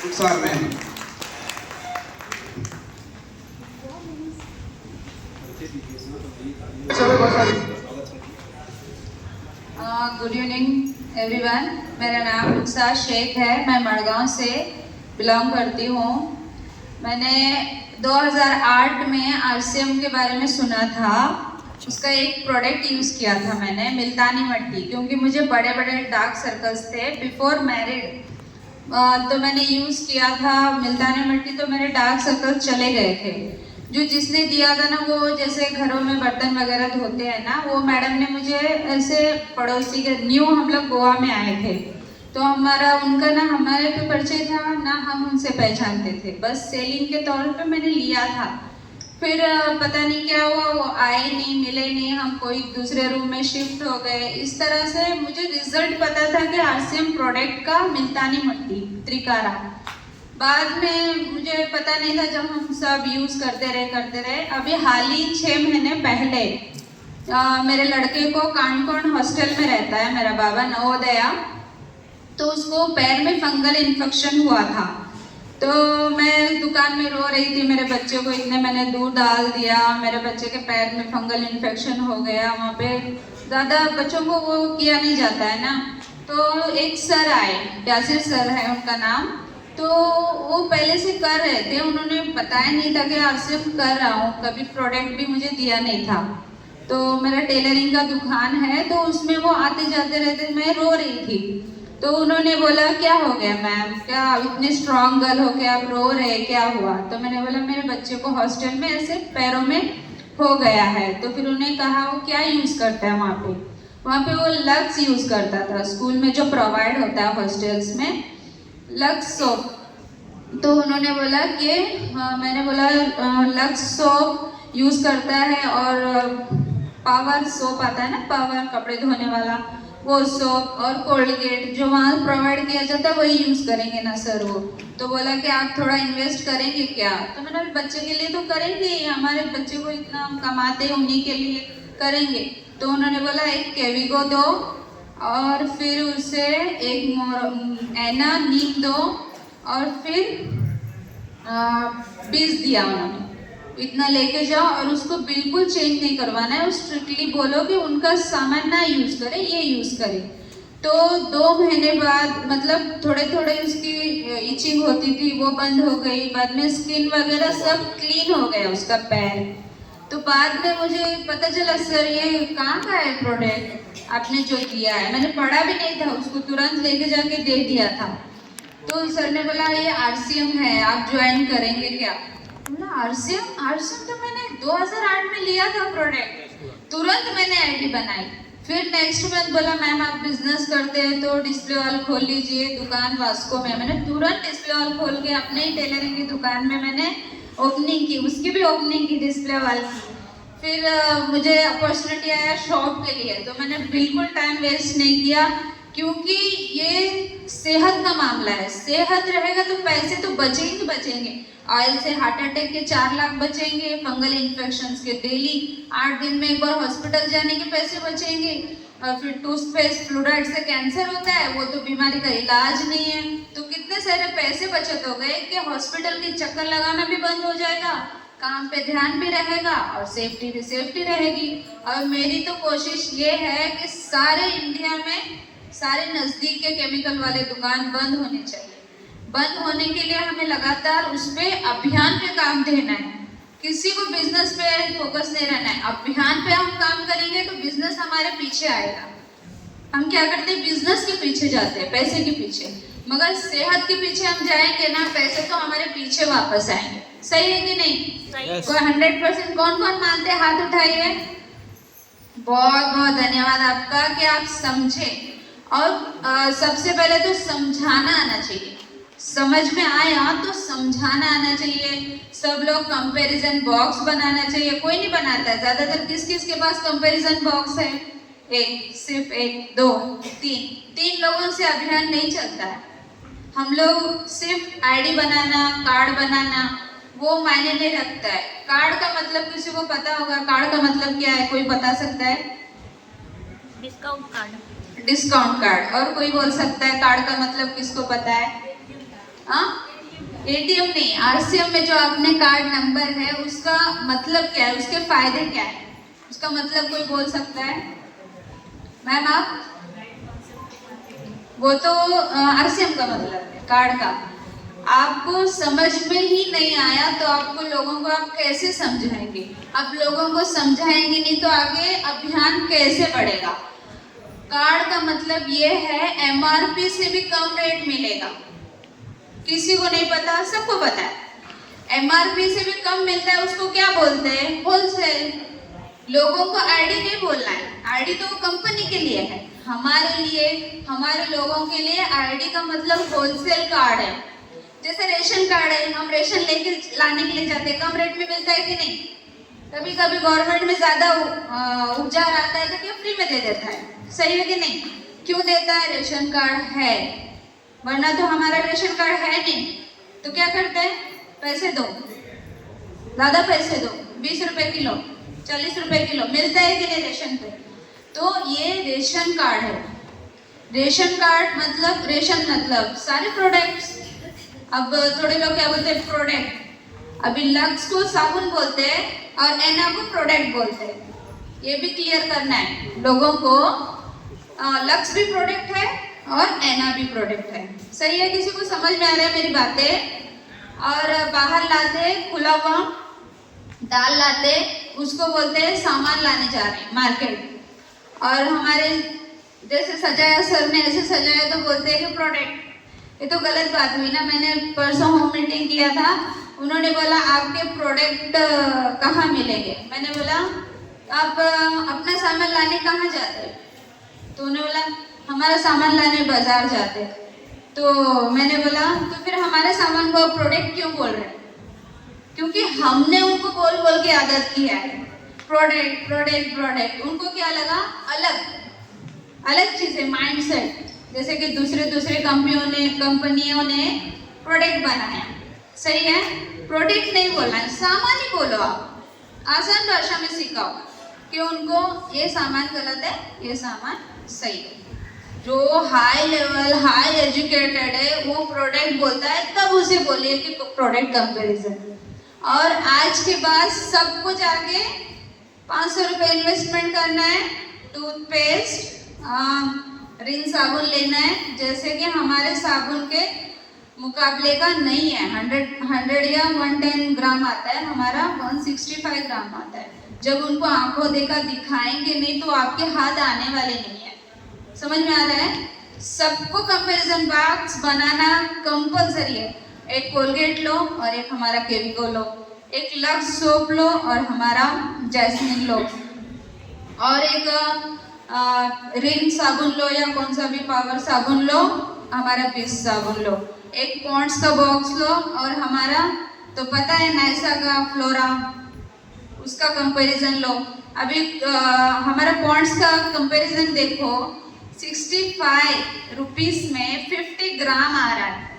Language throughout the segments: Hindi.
उत्साह में गुड इवनिंग एवरीवन। मेरा नाम उत्साह शेख है। मैं मड़गांव से बिलोंग करती हूँ। मैंने 2008 में आरसीएम के बारे में सुना था। उसका एक प्रोडक्ट यूज़ किया था मैंने, मुल्तानी मिट्टी, क्योंकि मुझे बड़े बड़े डार्क सर्कल्स थे बिफोर मैरिड। तो मैंने यूज़ किया था मुल्तानी मिट्टी, तो मेरे डार्क सर्कल्स चले गए थे। जो जिसने दिया था ना, वो जैसे घरों में बर्तन वगैरह धोते हैं ना, वो मैडम ने मुझे ऐसे पड़ोसी के न्यू, हम लोग गोवा में आए थे, तो हमारा उनका ना हमारे पे परिचय था ना, हम उनसे पहचानते थे, बस सेलिंग के तौर पे मैंने लिया था। फिर पता नहीं क्या हुआ, वो आए नहीं, मिले नहीं, हम कोई दूसरे रूम में शिफ्ट हो गए। इस तरह से मुझे रिजल्ट पता था कि आरसीएम प्रोडक्ट का मुल्तानी मिट्टी त्रिकारा। बाद में मुझे पता नहीं था, जब हम सब यूज़ करते रहे। अभी हाल ही 6 महीने पहले मेरे लड़के को कानकोण हॉस्टल में रहता है मेरा बाबा, नवोदया, तो उसको पैर में फंगल इन्फेक्शन हुआ था। तो मैं दुकान में रो रही थी, मेरे बच्चे को इतने मैंने दूध डाल दिया, मेरे बच्चे के पैर में फंगल इन्फेक्शन हो गया। वहाँ पे ज़्यादा बच्चों को वो किया नहीं जाता है ना। तो एक सर आए, यासिर सर है उनका नाम, तो वो पहले से कर रहे थे, उन्होंने बताया नहीं था कि आरसीएम कर रहा हूँ, कभी प्रोडक्ट भी मुझे दिया नहीं था। तो मेरा टेलरिंग का दुकान है, तो उसमें वो आते जाते रहते, मैं रो रही थी। तो उन्होंने बोला क्या हो गया मैम, क्या इतनी स्ट्रांग गर्ल हो के आप रो रहे, क्या हुआ? तो मैंने बोला मेरे बच्चे को हॉस्टल में ऐसे पैरों में हो गया है। तो फिर उन्होंने कहा वो क्या यूज़ करता है वहाँ पे वो लक्स यूज़ करता था, स्कूल में जो प्रोवाइड होता है हॉस्टल्स में, लक्स सोप। तो उन्होंने बोला कि मैंने बोला लक्स सोप यूज़ करता है, और पावर सोप आता है ना, पावर कपड़े धोने वाला, वो सोप, और कोलगेट जो वहाँ प्रोवाइड किया जाता है वही यूज़ करेंगे ना सर वो। तो बोला कि आप थोड़ा इन्वेस्ट करेंगे क्या? तो मैंने बच्चे के लिए तो करेंगे ही, हमारे बच्चे को इतना हम कमाते हैं, उन्हीं के लिए करेंगे। तो उन्होंने बोला एक केविको दो, और फिर उसे एक एना नीम दो, और फिर बीज दिया उन्होंने, इतना लेके जाओ और उसको बिल्कुल चेंज नहीं करवाना है, स्ट्रिक्टली बोलो कि उनका सामान ना यूज़ करे, ये यूज़ करे। तो 2 महीने बाद मतलब थोड़े थोड़े उसकी इचिंग होती थी, वो बंद हो गई। बाद में स्किन वगैरह सब क्लीन हो गया उसका पैर। तो बाद में मुझे पता चला सर ये कहाँ का है प्रोडक्ट आपने जो दिया है, मैंने पढ़ा भी नहीं था, उसको तुरंत लेके जाके दे दिया था। तो सर ने बोला ये आरसीएम है, आप ज्वाइन करेंगे क्या? बोला आरसीएम, आरसीएम तो मैंने 2008 में लिया था प्रोडक्ट। तुरंत मैंने आईडी बनाई। फिर नेक्स्ट मंथ बोला मैम आप बिजनेस करते हैं तो डिस्प्ले वॉल खोल लीजिए, दुकान वास्को में। मैंने तुरंत डिस्प्ले वॉल खोल के अपने ही टेलरिंग की दुकान में मैंने ओपनिंग की, उसकी भी ओपनिंग की डिस्प्ले वॉल की। फिर मुझे अपॉर्चुनिटी आया शॉप के लिए, तो मैंने बिल्कुल टाइम वेस्ट नहीं किया, क्योंकि ये सेहत का मामला है। सेहत रहेगा तो पैसे तो बचेंगे बचेंगे। ऑयल से हार्ट अटैक के 4 लाख बचेंगे, फंगल इन्फेक्शंस के डेली 8 दिन में एक बार हॉस्पिटल जाने के पैसे बचेंगे, और फिर टूथपेस्ट फ्लोराइड से कैंसर होता है, वो तो बीमारी का इलाज नहीं है। तो कितने सारे पैसे बचत हो गए कि हॉस्पिटल के चक्कर लगाना भी बंद हो जाएगा, काम पे ध्यान भी रहेगा, और सेफ्टी भी सेफ्टी रहेगी। और मेरी तो कोशिश ये है कि सारे इंडिया में सारे नज़दीक के केमिकल वाले दुकान बंद होने चाहिए। बंद होने के लिए हमें लगातार उस पर अभियान पे काम देना है, किसी को बिजनेस पे फोकस नहीं रहना है। अभियान पे हम काम करेंगे तो बिजनेस हमारे पीछे आएगा। हम क्या करते हैं, बिजनेस के पीछे जाते हैं, पैसे के पीछे, मगर सेहत के पीछे हम जाएंगे ना, पैसे तो हमारे पीछे वापस आएंगे। सही है कि नहीं? Yes. कोई 100% कौन कौन मानते हैं? हाथ उठाइए। बहुत बहुत धन्यवाद आपका कि आप समझे। और सबसे पहले तो समझाना आना चाहिए, समझ में आया तो समझाना आना चाहिए। सब लोग कंपैरिजन बॉक्स बनाना चाहिए, कोई नहीं बनाता है। ज़्यादातर किस किस के पास कंपैरिजन बॉक्स है? एक, सिर्फ एक, दो, तीन लोगों से अभियान नहीं चलता है। हम लोग सिर्फ आईडी बनाना, कार्ड बनाना, वो मायने नहीं रखता है। कार्ड का मतलब किसी को पता होगा, कार्ड का मतलब क्या है, कोई बता सकता है? Discount card. Discount card. और कोई बोल सकता है कार्ड का मतलब, किसको पता है? हाँ, एटीएम नहीं, आरसीएम में जो आपने कार्ड नंबर है उसका मतलब क्या है, उसके फायदे क्या है, उसका मतलब कोई बोल सकता है? मैम आप? वो तो आरसीएम का मतलब है कार्ड का। आपको समझ में ही नहीं आया तो आपको लोगों को आप कैसे समझाएंगे? आप लोगों को समझाएंगे नहीं तो आगे अभियान कैसे बढ़ेगा? कार्ड का मतलब ये है एमआरपी से भी कम रेट मिलेगा। किसी को नहीं पता, सबको पता है। एमआरपी से भी कम मिलता है, उसको क्या बोलते हैं? होलसेल। लोगों को आईडी नहीं बोलना है, आईडी तो वो कंपनी के लिए है। हमारे लिए, हमारे लोगों के लिए आईडी का मतलब होलसेल कार्ड है। जैसे रेशन कार्ड है, हम रेशन लेके लाने के लिए जाते हैं, कम रेट में मिलता है कि नहीं? कभी कभी गवर्नमेंट में ज्यादा उपजार आता है तो क्या फ्री में दे देता है, सही है कि नहीं? क्यों देता है? रेशन कार्ड है, वरना तो हमारा रेशन कार्ड है नहीं। तो क्या करते हैं? पैसे दो, ज्यादा पैसे दो, 20 रुपए किलो, 40 रुपए किलो मिलता है कि नहीं रेशन पे? तो ये रेशन कार्ड है। रेशन कार्ड मतलब, रेशन मतलब सारे प्रोडक्ट्स। अब थोड़े लोग क्या बोलते हैं? प्रोडक्ट। अभी लक्स को साबुन बोलते हैं और एना को प्रोडक्ट बोलते हैं, ये भी क्लियर करना है लोगों को। लक्स भी प्रोडक्ट है और एना भी प्रोडक्ट है, सही है? किसी को समझ में आ रहा है मेरी बातें? और बाहर लाते खुला हुआ दाल लाते, उसको बोलते हैं सामान लाने जा रहे हैं मार्केट। और हमारे जैसे सजाया, सर ने ऐसे सजाया तो बोलते हैं कि प्रोडक्ट। ये तो गलत बात हुई ना। मैंने परसों होम मीटिंग किया था, उन्होंने बोला आपके प्रोडक्ट कहाँ मिलेंगे? मैंने बोला आप अपना सामान लाने कहाँ जाते हैं? तो उन्होंने बोला हमारा सामान लाने बाजार जाते हैं। तो मैंने बोला तो फिर हमारे सामान को प्रोडक्ट क्यों बोल रहे हैं? क्योंकि हमने उनको बोल बोल के आदत की है, प्रोडक्ट प्रोडक्ट प्रोडक्ट। उनको क्या लगा? अलग अलग चीजें, माइंडसेट। जैसे कि दूसरे कंपनियों ने प्रोडक्ट बनाया, सही है? प्रोडक्ट नहीं बोलना है, सामान ही बोलो। आप आसान भाषा में सिखाओ कि उनको ये सामान गलत है, ये सामान सही है। जो हाई लेवल, हाई एजुकेटेड है वो प्रोडक्ट बोलता है, तब उसे बोलिए कि प्रोडक्ट कंपैरिजन। और आज के बाद सबको जाके 500 रुपये इन्वेस्टमेंट करना है, टूथपेस्ट, रिन साबुन लेना है, जैसे कि हमारे साबुन के मुकाबले का नहीं है। 100 या 110 ग्राम आता है, हमारा 165 ग्राम आता है। जब उनको आंखों देखा दिखाएंगे नहीं तो आपके हाथ आने वाले नहीं है। समझ में आ रहा है? सबको कंपैरिजन बॉक्स बनाना कंपलसरी है। एक कोलगेट लो और एक हमारा केविको लो, एक लक्स सोप लो और हमारा जैस्मिन लो, और एक रिन साबुन लो या कौन सा भी पावर साबुन लो, हमारा पीस साबुन लो, एक पॉन्ड्स का बॉक्स लो और हमारा तो पता है नायसा का फ्लोरा, उसका कंपैरिजन लो। अभी हमारा पॉन्ड्स का कंपैरिजन देखो, 65 रुपीस में 50 ग्राम आ रहा है,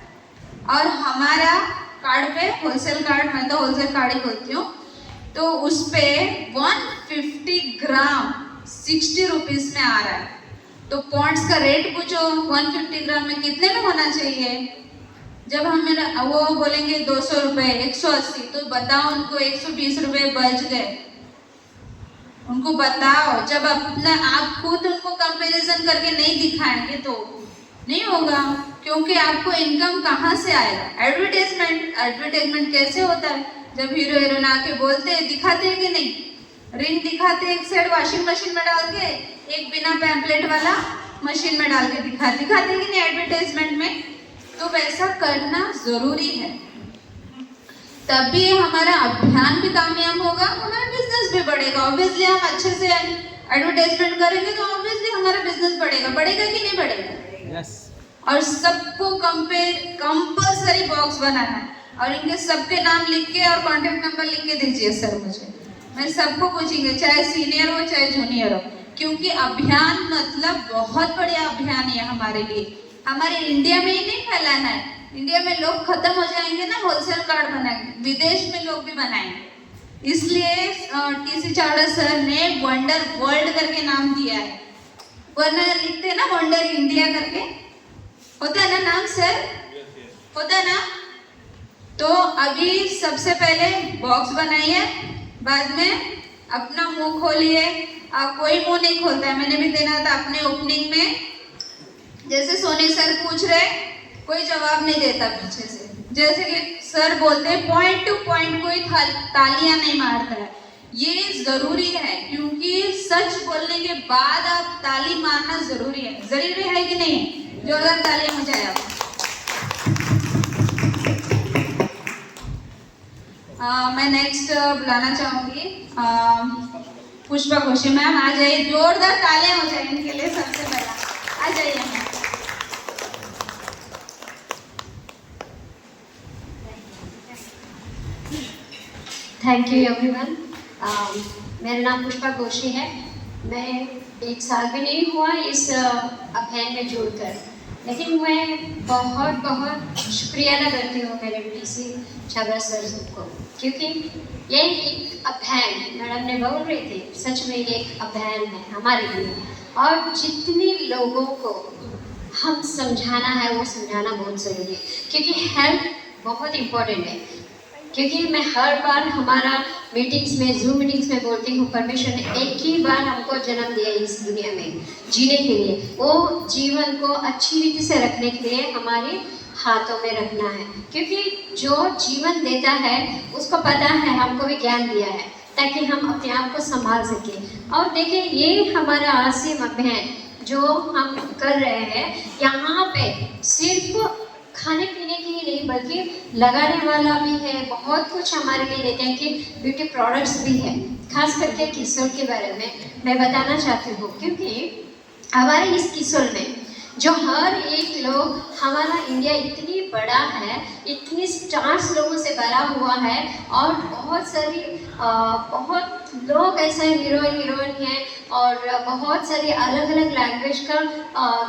और हमारा कार्ड पे, होलसेल कार्ड, मैं तो होलसेल कार्ड ही बोलती हूँ, तो उस पे 150 ग्राम 60 रुपीस में आ रहा है। तो पॉन्ड्स का रेट पूछो 150 ग्राम में कितने में होना चाहिए? जब हम वो बोलेंगे 200 रुपये, 180, तो बताओ उनको 120 रुपये बच गए। उनको बताओ, जब अपना आप खुद उनको कंपैरिजन करके नहीं दिखाएंगे तो नहीं होगा, क्योंकि आपको इनकम कहाँ से आएगा? एडवर्टाइजमेंट। एडवर्टाइजमेंट कैसे होता है? जब हीरो हीरोइन आके बोलते हैं, दिखाते हैं कि नहीं? रिंग दिखाते, एक साइड वॉशिंग मशीन में डाल के, एक बिना पैम्पलेट वाला मशीन में डाल के दिखाते कि नहीं एडवर्टाइजमेंट में? तो वैसा करना जरूरी है, तभी हमारा अभियान भी कामयाब होगा, हमारा बिजनेस भी बढ़ेगा। ऑब्वियसली हम अच्छे से एडवर्टाइजमेंट करेंगे तो ऑब्वियसली हमारा बिजनेस बढ़ेगा। बढ़ेगा कि नहीं बढ़ेगा? yes. और सबको कंपलसरी बॉक्स बनाना है, और इनके सबके नाम लिख के और कॉन्टेक्ट नंबर लिख के दीजिए सर मुझे। मैं सबको पूछेंगे, चाहे सीनियर हो चाहे जूनियर हो, क्योंकि अभियान मतलब बहुत बढ़िया अभियान है हमारे लिए। हमारे इंडिया में ही नहीं फैलाना है, इंडिया में लोग खत्म हो जाएंगे ना, होलसेल कार्ड बनाएंगे, विदेश में लोग भी बनाएंगे। इसलिए टीसी चावड़ा सर ने वंडर वर्ल्ड करके नाम दिया है, वरना लिखते हैं ना वंडर इंडिया करके, होता है ना नाम सर? होता है ना? तो अभी सबसे पहले बॉक्स बनाइए, बाद में अपना मुंह खोलिए। कोई मुंह नहीं खोलता है, मैंने भी देना था अपने ओपनिंग में। जैसे सोनी सर पूछ रहे, कोई जवाब नहीं देता पीछे से। जैसे कि सर बोलते हैं पॉइंट टू पॉइंट, कोई तालियां नहीं मारता है। ये जरूरी है, क्योंकि सच बोलने के बाद आप ताली मारना जरूरी है कि नहीं? जोरदार तालियां हो जाए आप। मैं नेक्स्ट बुलाना चाहूंगी पुष्पा घोषी मैम। आ जाइए, जोरदार तालियां हो जाए इनके लिए। सबसे पहला आ जाइए मैम। Thank you everyone. मेरा नाम पुष्पा घोषी है। मैं 1 साल भी नहीं हुआ इस अभियान में जुड़कर, लेकिन मैं बहुत बहुत शुक्रिया अदा करती हूँ मेरे पीसी छाबरा सर को, क्योंकि ये एक अभियान मैडम ने बोल रही थी, सच में ये एक अभियान है हमारे लिए। और जितने लोगों को हम समझाना है वो समझाना बहुत ज़रूरी है, क्योंकि हेल्थ बहुत इम्पोर्टेंट है। क्योंकि मैं हर बार हमारा मीटिंग्स में, जूम मीटिंग्स में बोलती हूँ, परमेश्वर ने एक ही बार हमको जन्म दिया इस दुनिया में जीने के लिए। वो जीवन को अच्छी रीति से रखने के लिए हमारे हाथों में रखना है, क्योंकि जो जीवन देता है उसको पता है, हमको भी ज्ञान दिया है ताकि हम अपने आप को संभाल सकें। और देखिए, ये हमारा आसिम अभियान जो हम कर रहे हैं, यहाँ पे सिर्फ खाने पीने के लिए नहीं बल्कि लगाने वाला भी है, बहुत कुछ हमारे लिए देते हैं कि ब्यूटी प्रोडक्ट्स भी है। खास करके किशोर के बारे में मैं बताना चाहती हूँ, क्योंकि हमारे इस किशोर में जो हर एक लोग, हमारा इंडिया इतनी बड़ा है, इतनी स्टार्स लोगों से भरा हुआ है, और बहुत सारी बहुत लोग ऐसे हीरोइन हैं, और बहुत सारी अलग अलग लैंग्वेज का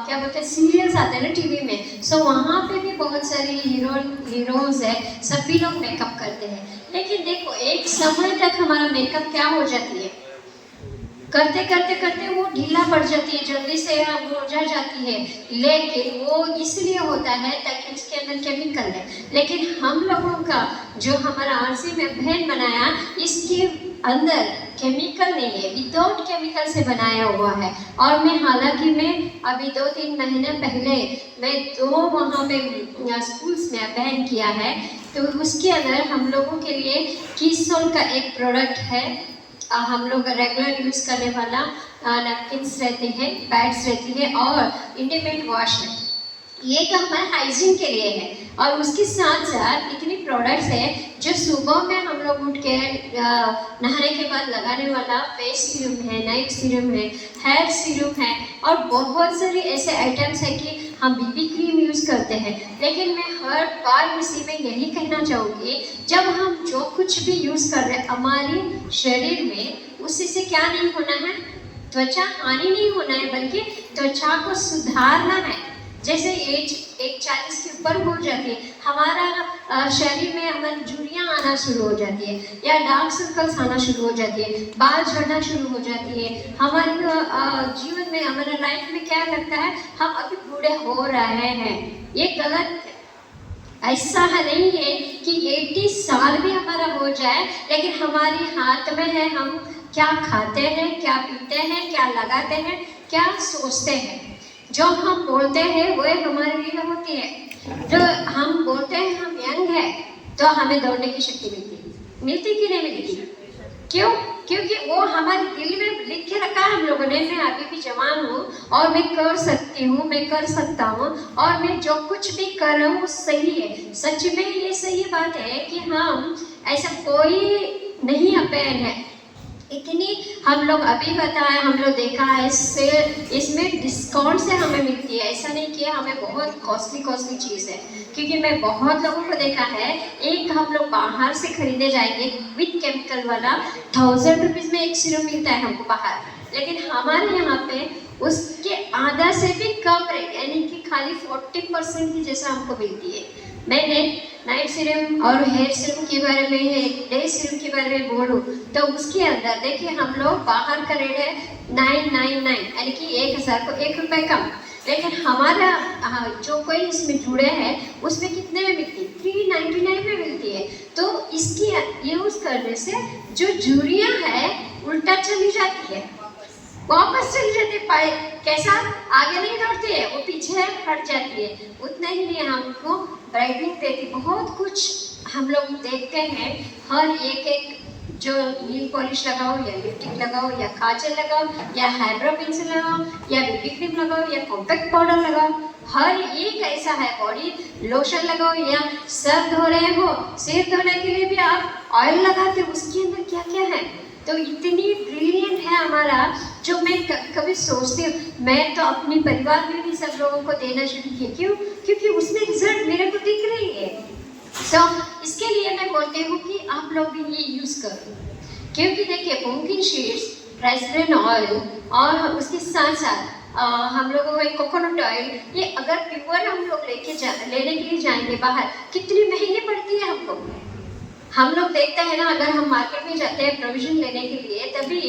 क्या बोलते हैं सीरियल्स आते हैं ना टीवी में। सो वहाँ पे भी बहुत सारी हीरोज है, सभी लोग मेकअप करते हैं। लेकिन देखो, एक समय तक हमारा मेकअप क्या हो जाती है, करते करते करते वो ढीला पड़ जाती है, जल्दी से मुरझा जाती है। लेकिन वो इसलिए होता है ताकि उसके अंदर केमिकल है। लेकिन हम लोगों का जो हमारा आरसी में अभियान बनाया, इसके अंदर केमिकल नहीं है, विदाउट केमिकल से बनाया हुआ है। और मैं हालांकि मैं अभी 2-3 महीने पहले मैं 2 वहाँ पे स्कूल्स में अभियान किया है, तो उसके अंदर हम लोगों के लिए किसोल का एक प्रोडक्ट है, हम लोग रेगुलर यूज़ करने वाला नैपकिन्स रहते हैं, पैड्स रहती है, और इंडिपेंडेंट वॉश है। ये तो हमारे हाइजीन के लिए है। और उसके साथ साथ इतनी प्रोडक्ट्स है जो सुबह में हम लोग उठ के नहाने के बाद लगाने वाला फेस सीरम है, नाइट सीरम है, हेयर सीरम है, और बहुत सारे ऐसे आइटम्स है कि हम बीबी क्रीम यूज़ करते हैं। लेकिन मैं हर बार इसी में यही कहना चाहूँगी, जब हम जो कुछ भी यूज़ कर रहे हैं हमारे शरीर में, उसी से क्या नहीं होना है, त्वचा हानि नहीं होना है, बल्कि त्वचा को सुधारना है। जैसे एज 40 के ऊपर हो जाती है, हमारा शरीर में हमारी झुर्रियाँ आना शुरू हो जाती है, या डार्क सर्कल्स आना शुरू हो जाती है, बाल झड़ना शुरू हो जाती है। हमारे जीवन में, हमारे लाइफ में क्या लगता है, हम अभी बूढ़े हो रहे हैं। ये गलत, ऐसा है नहीं है कि 80 साल भी हमारा हो जाए, लेकिन हमारे हाथ में है हम क्या खाते हैं, क्या पीते हैं, क्या लगाते हैं, क्या सोचते हैं। जो हम बोलते हैं वो हमारे लिए होती है। जो हम बोलते हैं हम यंग है, तो हमें दौड़ने की शक्ति मिलती कि नहीं मिलती? क्यों? क्योंकि वो हमारे दिल में लिख के रखा है हम लोगों ने, मैं अभी भी जवान हूँ और मैं कर सकती हूँ, मैं कर सकता हूँ, और मैं जो कुछ भी कर रहा हूँ वो सही है। सच में ये सही बात है कि हम ऐसा कोई नहीं अपेन है। इतनी हम लोग अभी बताया, हम लोग देखा है, इसमें डिस्काउंट से हमें मिलती है। ऐसा नहीं कि हमें बहुत कॉस्टली चीज़ है, क्योंकि मैं बहुत लोगों को देखा है, एक हम लोग बाहर से खरीदे जाएंगे विद केमिकल वाला, 1000 रुपीज़ में एक सीरम मिलता है हमको बाहर, लेकिन हमारे यहाँ पे उसके आधा से भी कम रेट, यानी कि खाली 40% की जैसा हमको मिलती है। मैंने नाइट सीरम और हेयर सीरम के बारे में, डे सीरम के बारे में बोलूँ तो उसके अंदर देखिए, हम लोग बाहर का रेट है 999, यानी कि 1000 को 1 रुपये कम। लेकिन हमारा जो कोई इसमें जुड़े हैं उसमें कितने में मिलती है? 399 में मिलती इसकी यूज़ करने से जो झुर्रियाँ है उल्टा चली जाती है, वापस चली जाती है। कैसा आगे नहीं दौड़ती है, वो पीछे हट जाती है। उतना ही नहीं हमको ब्राइटनिंग देती, बहुत कुछ हम लोग देखते हैं। हर एक जो नील पॉलिश लगाओ या लिपस्टिक लगाओ या काजल लगाओ या हाइब्रो पेंसिल लगाओ या बीबी क्रीम लगाओ या कॉम्पैक्ट पाउडर लगाओ, हर एक ऐसा है। बॉडी लोशन लगाओ या सर धो रहे हो, सिर धोने के लिए भी आप ऑयल लगाते हो, उसके अंदर क्या क्या है। तो इतनी ब्रिलियंट है हमारा, जो मैं कभी सोचती हूँ। मैं तो अपने परिवार में भी सब लोगों को देना शुरू किया। क्यों? क्योंकि उसमें रिजल्ट मेरे को दिख रही है। इसके लिए मैं बोलती हूँ कि आप लोग भी ये यूज़ करो। क्योंकि देखिए पुम्पकिन सीड्स, ट्राइसलिन ऑयल और उसके साथ साथ हम लोगों को कोकोनट ऑयल, ये अगर प्योर हम लोग लेने के लिए जाएंगे बाहर, कितनी महंगी पड़ती है हमको। हम लोग देखते हैं ना, अगर हम मार्केट में जाते हैं प्रोविजन लेने के लिए, तभी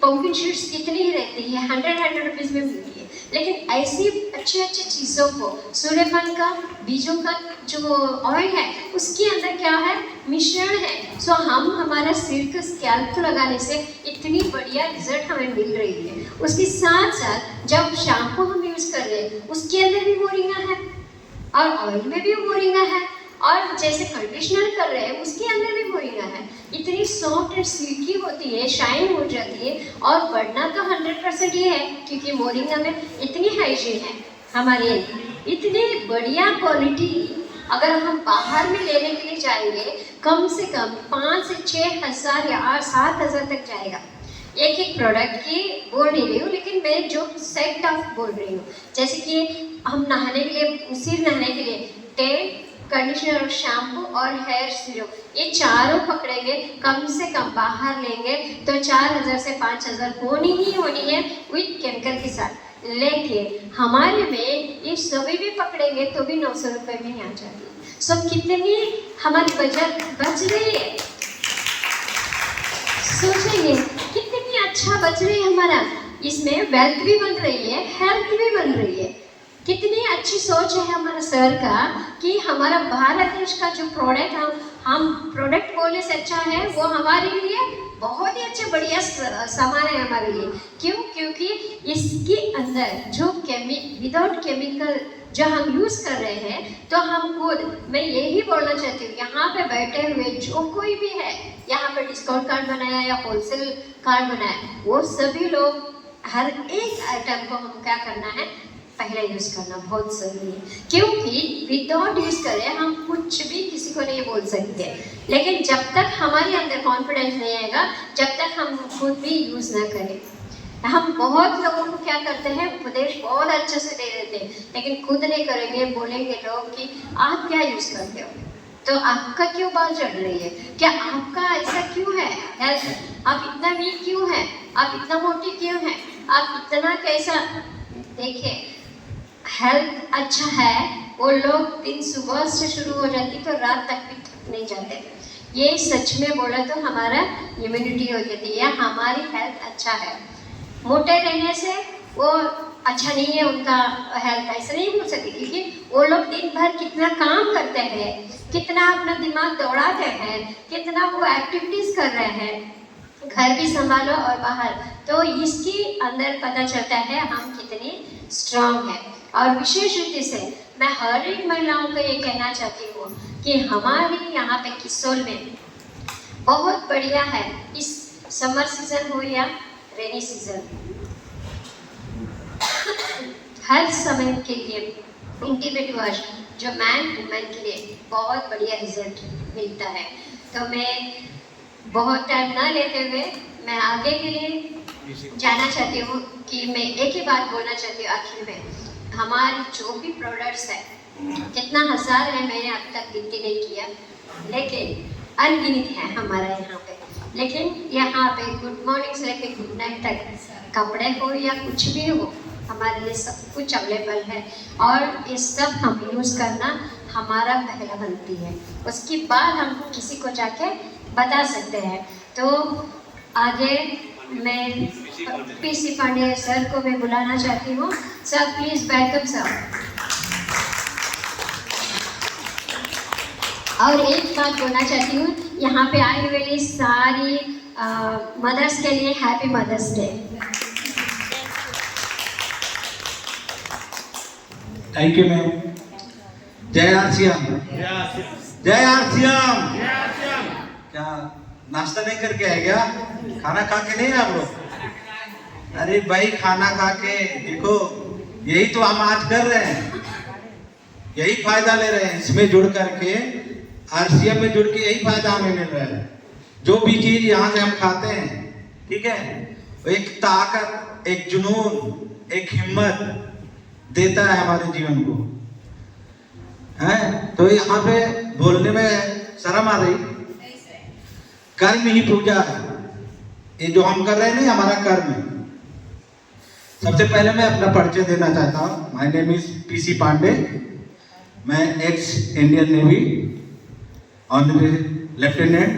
पंपकिन सीड्स कितनी ही रहती है, 100 रुपीज़ में मिलती है। लेकिन ऐसी अच्छी अच्छी चीज़ों को, सूर्यपान का बीजों का जो ऑयल है, उसके अंदर क्या है, मिश्रण है। सो हम हमारा सिर का स्कैल्प को लगाने से इतनी बढ़िया रिजल्ट हमें मिल रही है। उसके साथ साथ जब शैम्पू हम यूज़ कर रहे हैं, उसके अंदर भी मोरिंगा है और ऑयल में भी मोरिंगा है, और जैसे कंडीशनर कर रहे हैं उसके अंदर भी मोरिंगा है। इतनी सॉफ्ट एंड सिल्की होती है, शाइन हो जाती है। और बढ़ना तो 100% ये है, क्योंकि मोरिंगा में इतनी हाइजीन है हमारे, इतनी बढ़िया क्वालिटी। अगर हम बाहर में लेने के लिए जाएंगे, कम से कम 5 से 6 हज़ार या 7 हज़ार तक जाएगा एक प्रोडक्ट की। बोल नहीं रही हूँ, लेकिन मैं जो सेट ऑफ बोल रही हूँ, जैसे कि हम नहाने के लिए, सिर नहाने के लिए तेल, कंडीशनर और शैम्पू और हेयर सीरम, ये चारों पकड़ेंगे, कम से कम बाहर लेंगे तो 4000 से 5000 होनी ही होनी है विथ केमिकल के साथ। लेकिन हमारे में ये सभी भी पकड़ेंगे तो भी 900 रुपये में ही आ जाती है। सो कितनी हमारी बचत बच रही है, सोचेंगे कितनी अच्छा बच रही है हमारा। इसमें वेल्थ भी बन रही है, हेल्थ भी बन रही है। कितनी अच्छी सोच है हमारा सर का कि हमारा भारत देश का जो प्रोडक्ट हम प्रोडक्ट बोलने से अच्छा है, वो हमारे लिए बहुत ही अच्छा बढ़िया सामान है हमारे लिए। क्यों? क्योंकि इसके अंदर जो विदाउट केमिकल जो हम यूज़ कर रहे हैं, तो हम खुद, मैं यही बोलना चाहती हूँ, यहाँ पे बैठे हुए जो कोई भी है, यहाँ पे डिस्काउंट कार्ड बनाया या होलसेल कार्ड बनाया, वो सभी लोग हर एक आइटम को हम क्या करना है, पहले यूज़ करना बहुत ज़रूरी है। क्योंकि विदाउट यूज़ करें हम कुछ भी किसी को नहीं बोल सकते। लेकिन जब तक हमारे अंदर कॉन्फिडेंस नहीं आएगा, जब तक हम खुद भी यूज़ ना करें। हम बहुत लोगों को क्या करते हैं, उपदेश बहुत अच्छे से दे देते हैं, लेकिन खुद नहीं करेंगे। बोलेंगे लोग कि आप क्या यूज़ करते हो, तो आपका क्यों बाल झड़ रही है, क्या आपका ऐसा क्यों है हेल्थ, आप इतना वीक क्यों है, आप इतना मोटी क्यों है, आप इतना कैसा। देखिए हेल्थ अच्छा है, वो लोग दिन सुबह से शुरू हो जाती तो रात तक भी थक नहीं जाते। ये सच में बोला तो हमारा इम्यूनिटी हो जाती है, हमारी हेल्थ अच्छा है। मोटे रहने से वो अच्छा नहीं है उनका हेल्थ, ऐसा नहीं बोल सकती, क्योंकि वो लोग दिन भर कितना काम करते हैं, कितना अपना दिमाग दौड़ाते हैं, कितना वो एक्टिविटीज़ कर रहे हैं, घर भी संभालो और बाहर। तो इसके अंदर पता चलता है हम कितनी स्ट्रांग है। और विशेष रीति से मैं हर एक महिलाओं को ये कहना चाहती हूँ कि हमारे यहाँ पे किसोल में बहुत बढ़िया है, इस समर सीजन हो या रेनी सीजन, हर समय के लिए इंटीमेट वॉश जो मैन वुमेन के लिए बहुत बढ़िया रिजल्ट मिलता है। तो मैं बहुत टाइम ना लेते हुए मैं आगे के लिए जाना चाहती हूँ कि मैं एक ही बात बोलना चाहती हूँ आखिर में। हमारे जो भी प्रोडक्ट्स है, कितना हज़ार है मैंने अब तक गिनती नहीं किया, लेकिन अनगिनत है हमारा यहाँ पे। लेकिन यहाँ पे गुड मॉर्निंग से लेकर गुड नाइट तक कपड़े हो या कुछ भी हो, हमारे लिए सब कुछ अवेलेबल है। और ये सब हम यूज़ करना हमारा पहला बनती है, उसके बाद हम किसी को जाके बता सकते हैं। तो आगे मैं पीसी पांडे सर को मैं बुलाना चाहती हूँ। Sir please welcome sir. और एक बात बोलना चाहती हूँ, यहाँ पे आई हुई सारी मदर्स के लिए happy mothers day. Thank you ma'am. जय आरसीएम, जय आरसीएम। क्या नाश्ता नहीं करके आए क्या? खाना खा के नहीं आप लोग? अरे भाई खाना खा के देखो, यही तो हम आज कर रहे हैं, यही फायदा ले रहे हैं। इसमें जुड़ करके, आरसीएम में जुड़ के यही फायदा हमें मिल रहा है। जो भी चीज यहाँ से हम खाते हैं, ठीक है, एक ताकत, एक जुनून, एक हिम्मत देता है हमारे जीवन को, है। तो यहाँ पे बोलने में शर्म आ रही। कर्म ही पूजा है, ये जो हम कर रहे हैं ना, हमारा कर्म है। सबसे पहले मैं अपना परिचय देना चाहता हूँ। My name is PC Pandey. मैं ex Indian navy honorary lieutenant.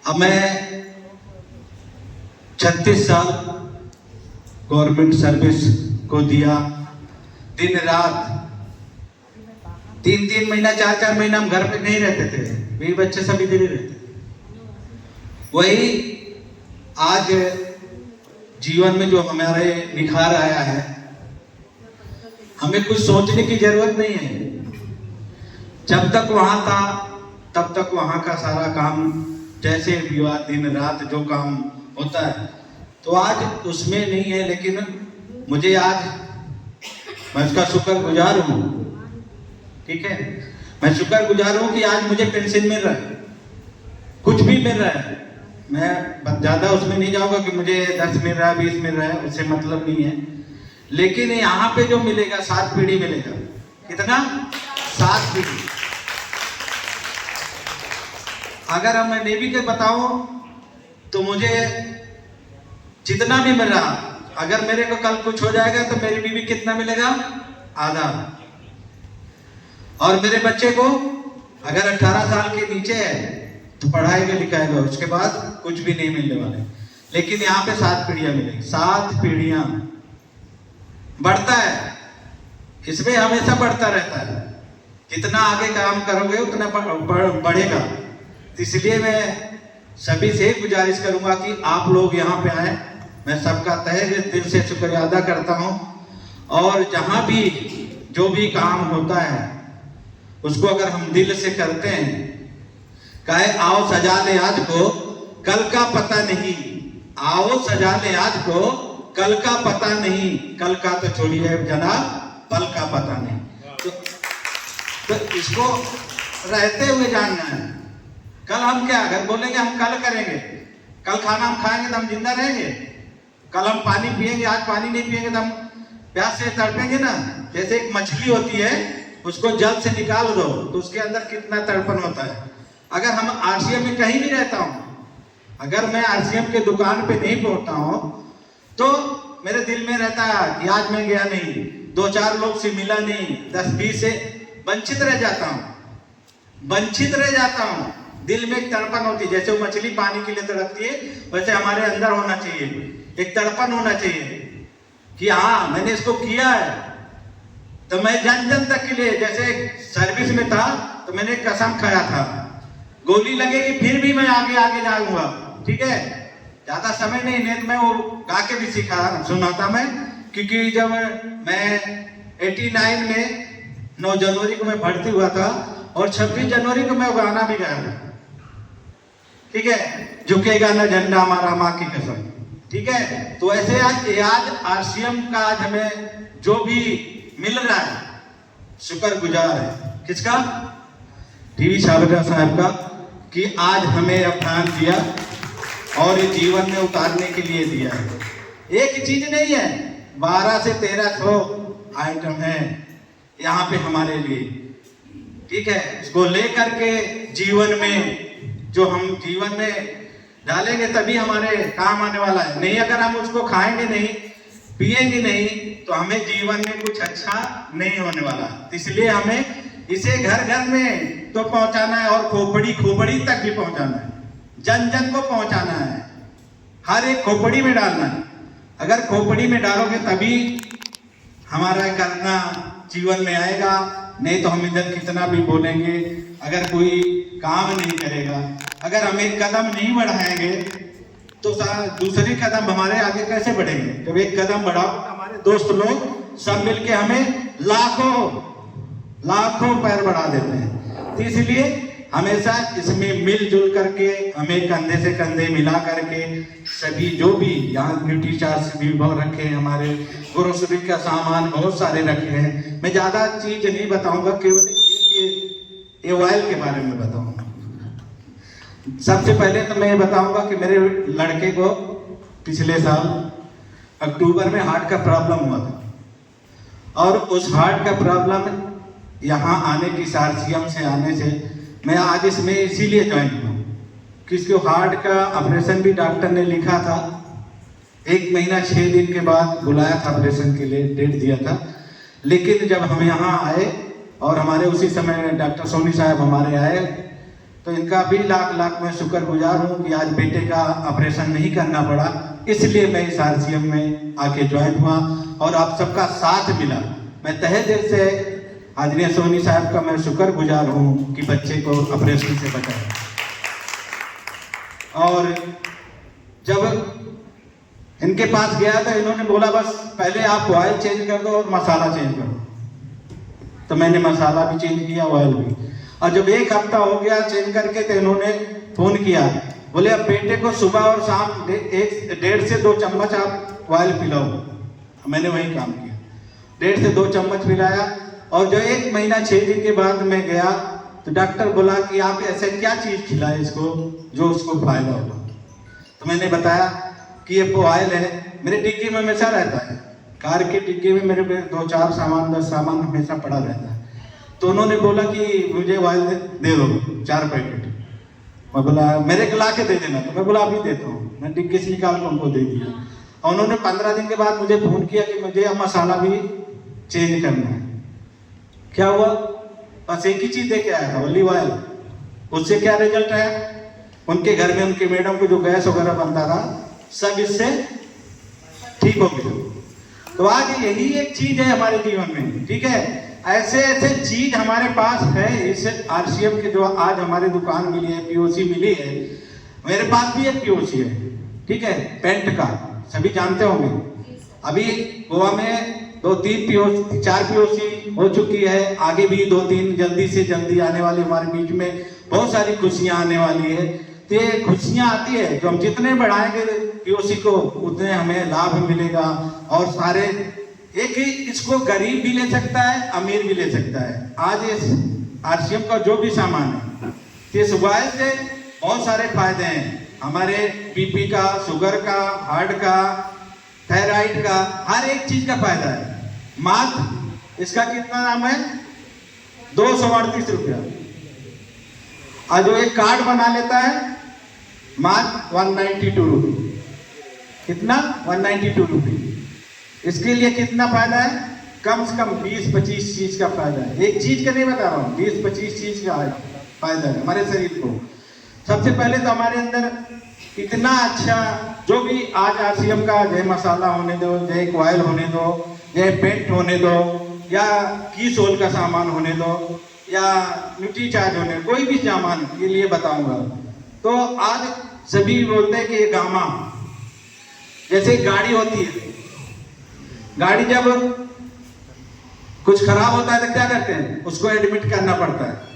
अब मैं 36 साल गवर्नमेंट सर्विस को दिया। दिन रात 3-3 महीना, 4-4 महीना हम घर पे नहीं रहते थे, मेरे बच्चे सब इधर ही रहते थे। वही आज जीवन में जो हमारे निखार आया है, हमें कुछ सोचने की जरूरत नहीं है। जब तक वहां था तब तक वहां का सारा काम जैसे विवाह, दिन रात जो काम होता है, तो आज उसमें नहीं है। लेकिन मुझे आज, मैं उसका शुक्रगुजार हूँ, ठीक है। मैं शुक्रगुजार हूँ कि आज मुझे पेंशन मिल रहा है, कुछ भी मिल रहा है। मैं ज्यादा उसमें नहीं जाऊंगा कि मुझे 10 मिल रहा है, 20 मिल रहा है, उससे मतलब नहीं है। लेकिन यहाँ पे जो मिलेगा, 7 पीढ़ी मिलेगा। कितना? 7 पीढ़ी। अगर हम मैं नेवी के बताऊं तो मुझे जितना भी मिल रहा, अगर मेरे को कल कुछ हो जाएगा तो मेरी बीवी कितना मिलेगा? आधा। और मेरे बच्चे को अगर 18 साल के नीचे है तो पढ़ाई में लिखाई में उसके बाद कुछ भी नहीं मिलने वाले। लेकिन यहाँ पे 7 पीढ़ियां मिलेगी। 7 पीढ़ियां बढ़ता है, इसमें हमेशा बढ़ता रहता है। जितना आगे काम करोगे उतना बढ़ेगा। इसलिए मैं सभी से गुजारिश करूंगा कि आप लोग यहाँ पे आए। मैं सबका तहे दिल से शुक्रिया अदा करता हूँ। और जहाँ भी जो भी काम होता है उसको अगर हम दिल से करते हैं, कहे आओ सजा ले आज को कल का पता नहीं, आओ सजा ले आज को कल का पता नहीं, कल का तो छोड़िए जनाब, पल का पता नहीं। तो इसको रहते हुए जानना है। कल हम क्या, अगर बोलेंगे हम कल करेंगे, कल खाना हम खाएंगे तो हम जिंदा रहेंगे। कल हम पानी पिएंगे, आज पानी नहीं पिएंगे तो हम प्यास से तड़पेंगे ना। जैसे एक मछली होती है, उसको जल से निकाल दो तो उसके अंदर कितना तड़पन होता है। अगर हम आरसीएम में कहीं भी रहता हूँ, अगर मैं आरसीएम के दुकान पे नहीं पहुंचता हूँ तो मेरे दिल में रहता है कि आज मैं गया नहीं, 2-4 लोग से मिला नहीं, 10-20 से वंचित रह जाता हूँ, वंचित रह जाता हूँ। दिल में एक तड़पन होती है, जैसे वो मछली पानी के लिए तड़पती है, वैसे हमारे अंदर होना चाहिए, एक तड़पन होना चाहिए कि हाँ मैंने इसको किया है। तो मैं जन जन तक के लिए, जैसे सर्विस में था तो मैंने कसम खाया था, गोली लगेगी फिर भी मैं आगे आगे जाऊंगा, ठीक है। ज्यादा समय नहीं तो मैं वो गा के भी सुनाता मैं, क्योंकि जब मैं 89 में 9 जनवरी को मैं भर्ती हुआ था और 26 जनवरी को मैं वो गाना भी गाया था, ठीक है, झुकेगा ना झंडा हमारा माँ की कसम, ठीक है। तो ऐसे आज आरसीएम का आज हमें जो भी मिल रहा है, शुक्रगुजार है। किसका? टीवी छाबड़ा साहब का, कि आज हमें अपमान दिया और ये जीवन में उतारने के लिए दिया है। एक चीज नहीं है, 12 से 1300 आइटम है यहाँ पे हमारे लिए, ठीक है। इसको लेकर के जीवन में, जो हम जीवन में डालेंगे तभी हमारे काम आने वाला है। नहीं अगर हम उसको खाएंगे नहीं, पिएंगे नहीं, तो हमें जीवन में कुछ अच्छा नहीं होने वाला। इसलिए हमें इसे घर घर में तो पहुंचाना है और खोपड़ी खोपड़ी तक भी पहुंचाना है, जन जन को पहुंचाना है, हर एक खोपड़ी में डालना है। अगर खोपड़ी में डालोगे तभी हमारा करना जीवन में आएगा। नहीं तो हम इधर कितना भी बोलेंगे, अगर कोई काम नहीं करेगा, अगर हम एक कदम नहीं बढ़ाएंगे तो दूसरे कदम हमारे आगे कैसे बढ़ेंगे। जब एक कदम बढ़ाओ हमारे दोस्त लोग सब मिलके हमें लाखों पैर बढ़ा देते हैं। तो इसलिए हमेशा इसमें मिलजुल करके हमें कंधे से कंधे मिला करके सभी जो भी यहाँ ब्यूटी चार्ज भी बहुत रखे हैं, हमारे ग्रोसरी का सामान बहुत सारे रखे हैं। मैं ज़्यादा चीज़ नहीं बताऊंगा, केवल ये ऑयल के बारे में बताऊंगा। सबसे पहले तो मैं ये बताऊंगा कि मेरे लड़के को पिछले साल अक्टूबर में हार्ट का प्रॉब्लम हुआ था, और उस हार्ट का प्रॉब्लम यहाँ आने की RCM से आने से मैं आज इसमें इसीलिए ज्वाइन हुआ कि इसको हार्ट का ऑपरेशन भी डॉक्टर ने लिखा था, 1 महीना 6 दिन के बाद बुलाया था ऑपरेशन के लिए, डेट दिया था। लेकिन जब हम यहाँ आए और हमारे उसी समय डॉक्टर सोनी साहब हमारे आए, तो इनका भी लाख मैं शुक्रगुजार हूँ कि आज बेटे का ऑपरेशन नहीं करना पड़ा। इसलिए मैं इस RCM में आके ज्वाइन हुआ और आप सबका साथ मिला। मैं तहे दिल से आदरणीय सोनी साहब का मैं शुक्रगुजार हूँ कि बच्चे को ऑपरेशन से बचाया। और जब इनके पास गया तो इन्होंने बोला बस पहले आप ऑयल चेंज कर दो और मसाला चेंज कर दो। तो मैंने मसाला भी चेंज किया, ऑयल भी। और जब 1 हफ्ता हो गया चेंज करके तो इन्होंने फोन किया, बोले अब बेटे को सुबह और शाम 1.5 से 2 चम्मच आप ऑयल पिलाओ। मैंने वही काम किया, 1.5 से 2 चम्मच पिलाया। और जो 1 महीना 6 दिन के बाद मैं गया तो डॉक्टर बोला कि आप ऐसे क्या चीज़ खिलाए इसको जो उसको फायदा होगा। तो मैंने बताया कि ये ऑयल है, मेरे डिग्गी में हमेशा रहता है, कार के डिग्गी में मेरे 2-4 सामान 10 सामान हमेशा पड़ा रहता है। तो उन्होंने बोला कि मुझे ऑयल दे दो 4 पैकेट। मैं बोला मेरे को ला के दे देना। तो मैं बोला अभी देता हूँ। मैं डिग्गी से निकाल कर उनको दे दिया। और उन्होंने 15 दिन के बाद मुझे फोन किया कि मुझे अब मसाला भी चेंज करना है। क्या हुआ, बस एक ही चीज़ दे के आया था, ऑलिव ऑयल। उससे क्या रिजल्ट है, उनके घर में उनके मैडम को जो गैस वगैरह बनता था सब इससे ठीक हो गया। तो आज यही एक चीज है हमारे जीवन में, ठीक है। ऐसे ऐसे चीज हमारे पास है इस RCM के, जो आज हमारे दुकान मिली है, POC मिली है। मेरे पास भी एक POC है, ठीक है, पेंट का, सभी जानते होंगे। अभी गोवा में 2-3 POC 4 POC हो चुकी है, आगे भी 2-3 जल्दी से जल्दी आने वाली। हमारे बीच में बहुत सारी खुशियां आने वाली है। तो ये खुशियां आती है तो हम जितने बढ़ाएंगे POC को उतने हमें लाभ मिलेगा। और सारे एक ही, इसको गरीब भी ले सकता है, अमीर भी ले सकता है। आज इस RCM का जो भी सामान है, इस ऑयल से बहुत सारे फायदे हैं। हमारे BP का, शुगर का, हार्ट का, थायराइड का, हर एक चीज का फायदा है। मात्र इसका कितना नाम है, 238 रुपया। और जो एक कार्ड बना लेता है मात्र 192 रुपये। कितना, 192 रुपये। इसके लिए कितना फायदा है, कम से कम 20-25 चीज का फायदा है। एक चीज का नहीं बता रहा हूँ, 20-25 चीज का फायदा है हमारे शरीर को। सबसे पहले तो हमारे अंदर इतना अच्छा, जो भी आज RCM का, चाहे मसाला होने दो, चाहे ऑयल होने दो, चाहे पेंट होने दो, या की सोल का सामान होने दो, या न्यूट्री चार्ज होने, कोई भी सामान के लिए बताऊंगा। तो आज सभी बोलते हैं कि ये गामा, जैसे गाड़ी होती है, गाड़ी जब कुछ खराब होता है तो क्या करते हैं, उसको एडमिट करना पड़ता है।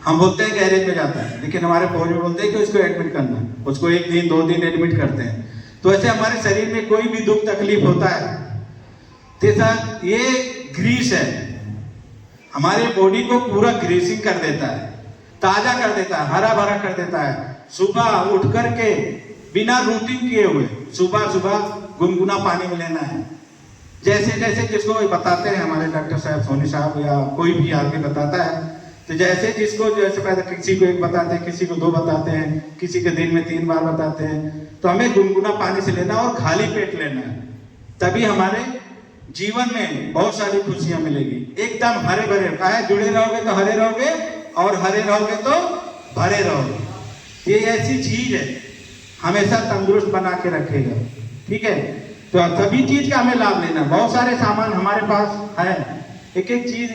हम बोलते हैं गैरेज में जाता है, लेकिन हमारे फौज में बोलते हैं कि उसको एडमिट करना है, उसको 1 दिन 2 दिन एडमिट करते हैं। तो ऐसे हमारे शरीर में कोई भी दुख तकलीफ होता है तो सर ये ग्रीस है, हमारे बॉडी को पूरा ग्रीसिंग कर देता है, ताजा कर देता है, हरा भरा कर देता है। सुबह उठ करके बिना रूटीन किए हुए सुबह गुनगुना पानी में लेना है। जैसे जैसे जिसको बताते हैं हमारे डॉक्टर साहब, सोनी साहब, या कोई भी आगे बताता है, तो जैसे जिसको जैसे पहले किसी को 1 बताते हैं, किसी को 2 बताते हैं, किसी के दिन में 3 बार बताते हैं। तो हमें गुनगुना पानी से लेना और खाली पेट लेना है, तभी हमारे जीवन में बहुत सारी खुशियां मिलेगी। एकदम हरे भरे, कहा जुड़े रहोगे तो हरे रहोगे, और हरे रहोगे तो भरे रहोगे। ये ऐसी चीज है हमेशा तंदुरुस्त बना के रखेगा, ठीक है। तो सभी चीज का हमें लाभ लेना। बहुत सारे सामान हमारे पास है, एक एक चीज़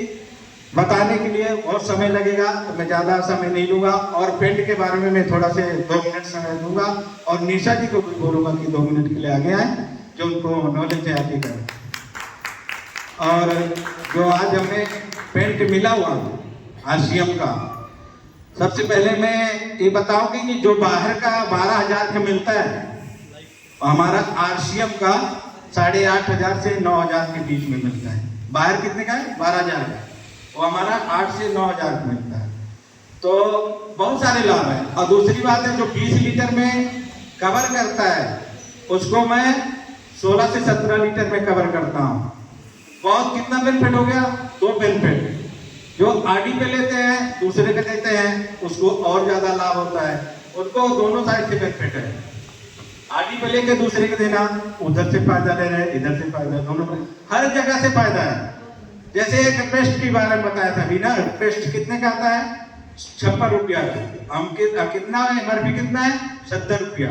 बताने के लिए बहुत समय लगेगा, तो मैं ज़्यादा समय नहीं लूँगा। और पेंट के बारे में मैं थोड़ा से 2 मिनट समय दूंगा और निशा जी को भी बोलूँगा कि 2 मिनट के लिए आगे आए, जो उनको नॉलेज है आगे करें। और जो आज हमें पेंट मिला हुआ RCM का, सबसे पहले मैं ये बताऊंगी कि जो बाहर का 12,000 का मिलता है, हमारा RCM का 8,500 से 9,000 के बीच में मिलता है। बाहर कितने का है? 12,000 का, वो हमारा 8 से 9,000 का मिलता है। तो बहुत सारे लाभ हैं। और दूसरी बात है, जो 20 लीटर में कवर करता है उसको मैं 16 से 17 लीटर में कवर करता हूँ। बहुत कितना बेनिफिट हो गया? 2 बेनिफिट। जो आरडी पे लेते हैं, दूसरे पे देते हैं, उसको और ज्यादा लाभ होता है। उनको दोनों साइड से बेनिफिट है। आरडी पे लेके दूसरे को देना, उधर से फायदा ले रहे हैं, इधर से फायदा, दोनों हर जगह से फायदा है। जैसे एक पेस्ट के बारे में बताया था अभी ना, पेस्ट कितने का आता है? 56 रुपया का। हम कितना MRP कितना है? 70 रुपया।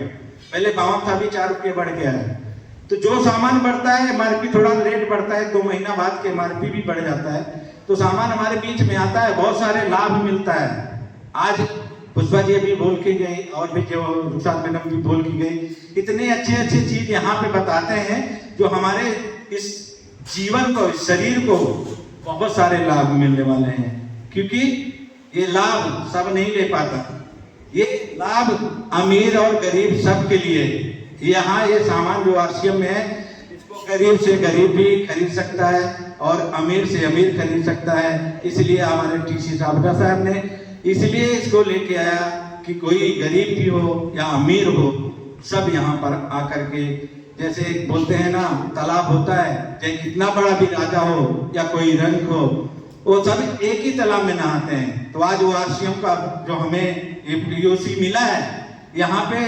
पहले 52 था, अभी 4 रुपये बढ़ गया है। तो जो सामान बढ़ता है MRP थोड़ा रेट बढ़ता है, 2 महीना बाद के MRP भी बढ़ जाता है। तो सामान हमारे बीच में आता है, बहुत सारे लाभ मिलता है। आज पुष्पा जी अभी बोल के गई और भी जो रुखसार मैडम भी बोल के गई, इतने अच्छे अच्छे चीज यहाँ पे बताते हैं जो हमारे इस जीवन को, इस शरीर को बहुत सारे लाभ मिलने वाले हैं। क्योंकि ये लाभ सब नहीं ले पाता, ये लाभ अमीर और गरीब सब के लिए। यहाँ ये सामान जो RCM में है, इसको गरीब से गरीब भी खरीद सकता है और अमीर से अमीर खरीद सकता है। इसलिए हमारे TC साहब ने इसलिए इसको लेके आया कि कोई गरीब भी हो या अमीर हो, सब यहाँ पर आकर के, जैसे बोलते हैं ना, तालाब होता है, चाहे कितना बड़ा भी राजा हो या कोई रंग हो, वो सब एक ही तालाब में नहाते हैं। तो आज वो RCM का जो हमें POC मिला है, यहाँ पे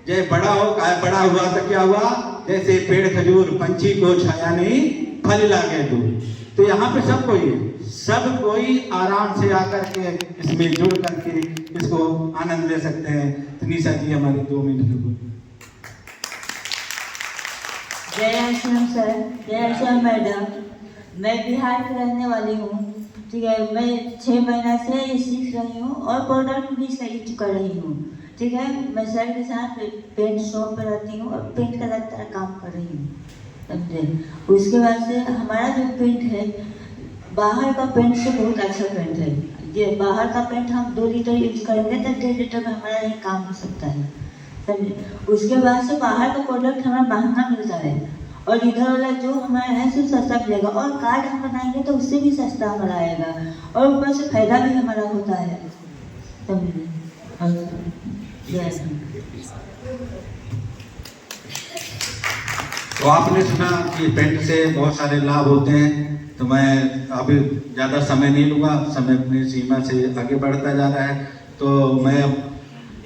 जय बड़ा हो, बड़ा हुआ तो क्या हुआ, जैसे पेड़ खजूर पंछी को छाया नहीं, फल लागे दूर। तो यहाँ पे सब कोई आराम से आकर के इसमें जुड़ करके इसको आनंद ले सकते हैं। तो निशा जी हमारी 2 मिनट। जय RCM सर, जय RCM मैडम। मैं बिहार की रहने वाली हूँ, ठीक है। मैं 6 महीना से सीख रही हूँ और प्रोडक्ट भी इसका यूज कर रही हूँ, ठीक है। मैं सर के साथ पेंट शॉप पर रहती हूँ और पेंट का तरह काम कर रही हूँ, समझे। उसके बाद से हमारा जो पेंट है, बाहर का पेंट से बहुत अच्छा पेंट है। ये बाहर का पेंट हम 2 लीटर यूज करेंगे तो 1.5 लीटर में हमारा ये काम हो सकता है, समझे। उसके बाद से बाहर का प्रोडक्ट हमारा महंगा मिलता है और इधर वाला जो हमारा है सिर्फ सस्ता मिलेगा। और कार्ड हम बनाएंगे तो उससे भी सस्ता हमारा आएगा और ऊपर से फायदा भी हमारा होता है, समझे। तो आपने सुना कि पेंट से बहुत सारे लाभ होते हैं। तो मैं अभी ज़्यादा समय नहीं लूँगा, समय अपनी सीमा से आगे बढ़ता जा रहा है। तो मैं अब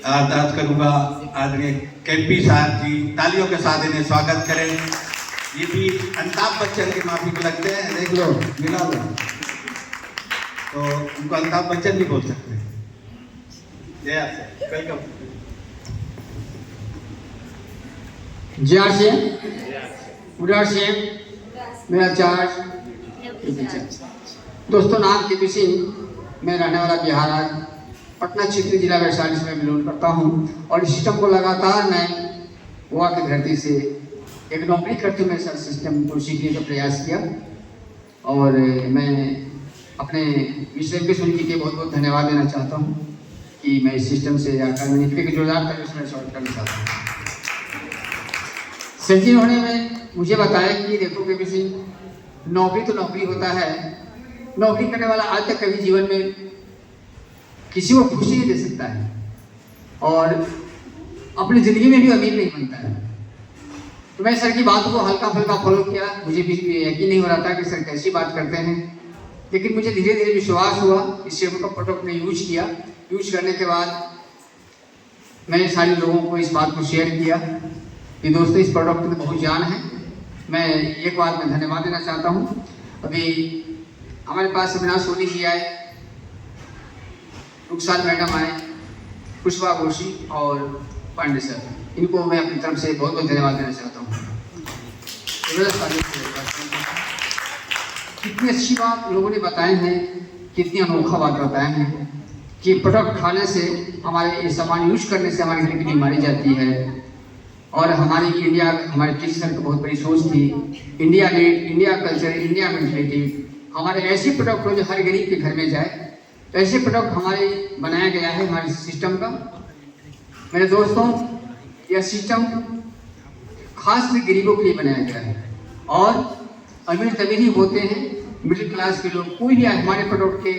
अरदास करूँगा, आदरणीय KP साहब जी तालियों के साथ इन्हें स्वागत करें। ये भी अमिताभ बच्चन के माफिक लगते हैं, देख लो, मिला लो, तो उनको अमिताभ बच्चन भी बोल सकते हैं। जय वेलकम। जय RCM, गुड RCM, मेरा चार्ज। दोस्तों, नाम KP सिंह, मैं रहने वाला बिहार, पटना क्षेत्रीय जिला वैशाली से मैं बिलोंग करता हूँ। और इस सिस्टम को लगातार मैं गोवा की धरती से एक नौकरी करते हुए सर सिस्टम को सीखने का प्रयास किया। और मैं अपने मिस्टर KP सिंह जी के बहुत बहुत धन्यवाद देना चाहता हूँ कि मैं इस सिस्टम से आकर मैंने एक जोरदार तरीके से स्वागत करना चाहता हूँ। सर जी उन्होंने मुझे बताया कि देखो KP सिंह, नौकरी तो नौकरी होता है, नौकरी करने वाला आज तक कभी जीवन में किसी को खुशी नहीं दे सकता है और अपनी ज़िंदगी में भी अमीर नहीं बनता है। तो मैं सर की बात को हल्का फुल्का फॉलो किया। मुझे भी यकीन नहीं हो रहा था कि सर कैसी बात करते हैं, लेकिन मुझे धीरे धीरे विश्वास हुआ। इस सेवा का प्रोडक्ट ने यूज किया। यूज करने के बाद मैंने सारे लोगों को इस बात को शेयर किया कि दोस्तों, इस प्रोडक्ट में बहुत जान है। मैं एक बात में धन्यवाद देना चाहता हूँ। अभी हमारे पास अविनाश सोनी जी आए, रुखसार मैडम आए, पुष्पा घोषी और पांडे सर, इनको मैं अपनी तरफ से बहुत बहुत धन्यवाद देना चाहता हूँ। कितनी अच्छी बात लोगों ने बताए हैं, कितनी अनोखा बात बताए हैं कि प्रोडक्ट खाने से, हमारे ये सामान यूज करने से हमारे घर की बीमारी जाती है। और हमारी इंडिया, हमारे किसी सर की बहुत बड़ी सोच थी, India need, India culture, India mentality. हमारे ऐसे प्रोडक्ट हो जो हर गरीब के घर में जाए, तो ऐसे प्रोडक्ट हमारे बनाया गया है हमारे सिस्टम का। मेरे दोस्तों, यह सिस्टम खास कर गरीबों के लिए बनाया गया है और अमीर तभी ही होते हैं, मिडिल क्लास के लोग कोई भी हमारे प्रोडक्ट के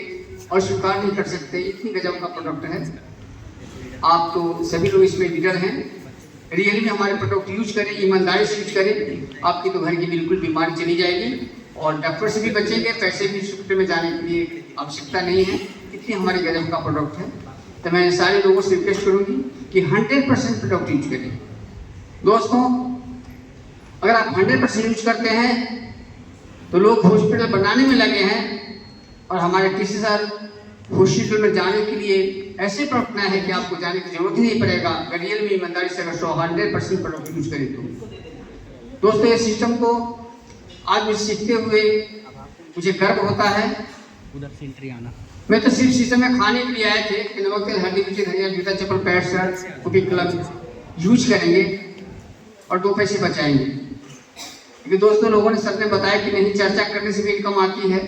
और स्वीकार नहीं कर सकते। इतनी गजब का प्रोडक्ट है। आप तो सभी लोग इसमें लीडर हैं। रियली में हमारे प्रोडक्ट यूज करें, ईमानदारी से यूज करें, आपकी तो घर की बिल्कुल बीमारी चली जाएगी और डॉक्टर से भी बचेंगे, पैसे भी हॉस्पिटल में जाने के लिए आवश्यकता नहीं है। इतनी हमारे गजब का प्रोडक्ट है। तो मैं सारे लोगों से रिक्वेस्ट करूँगी कि 100% प्रोडक्ट यूज करें। दोस्तों, अगर आप 100% यूज करते हैं तो लोग हॉस्पिटल बनाने में लगे हैं और हमारे किसी सर हॉस्पिटल में जाने के लिए ऐसे प्रोडक्ट है कि आपको जाने की जरूरत ही नहीं पड़ेगा। रियल में ईमानदारी से अगर 100% प्रोडक्ट यूज करें तो दोस्तों, ये सिस्टम को आज मैं सीखते हुए मुझे गर्व होता है। मैं तो सिर्फ सिस्टम में खाने के लिए आए थे कि नमक तेल हल्दी मिर्ची धनिया जूता चप्पल पैंट शर्ट कुपी क्लब यूज करेंगे और 2 पैसे बचाएंगे। क्योंकि दोस्तों, लोगों ने सबने बताया कि नहीं, चर्चा करने से भी इनकम आती है।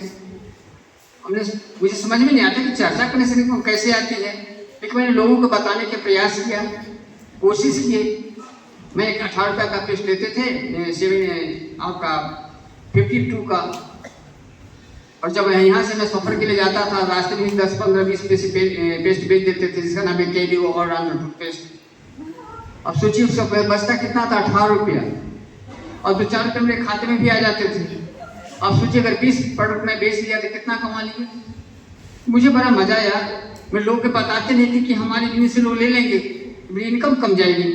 मुझे समझ में नहीं आता कि चर्चा करने से इनकम कैसे आती है, लेकिन मैंने लोगों को बताने के प्रयास किया, कोशिश किए। मैं एक 18 रुपये का पेस्ट लेते थे, आपका 52 का, और जब यहाँ से मैं सफर के लिए जाता था, रास्ते में 10, 15, 20 पैसे पेस्ट बेच देते थे, जिसका नाम है केडियो और टूथपेस्ट। अब सोचिए उसका बचता कितना था, 18 रुपया, और 2-4 रुपये मेरे खाते में भी आ जाते थे। अब सोचिए अगर 20 प्रोडक्ट में बेच लिया तो कितना कमा लिया। मुझे बड़ा मजा आया। मैं लोगों को बताते नहीं थी कि हमारे बिजनेस से लोग ले लेंगे, मेरी इनकम कम जाएगी।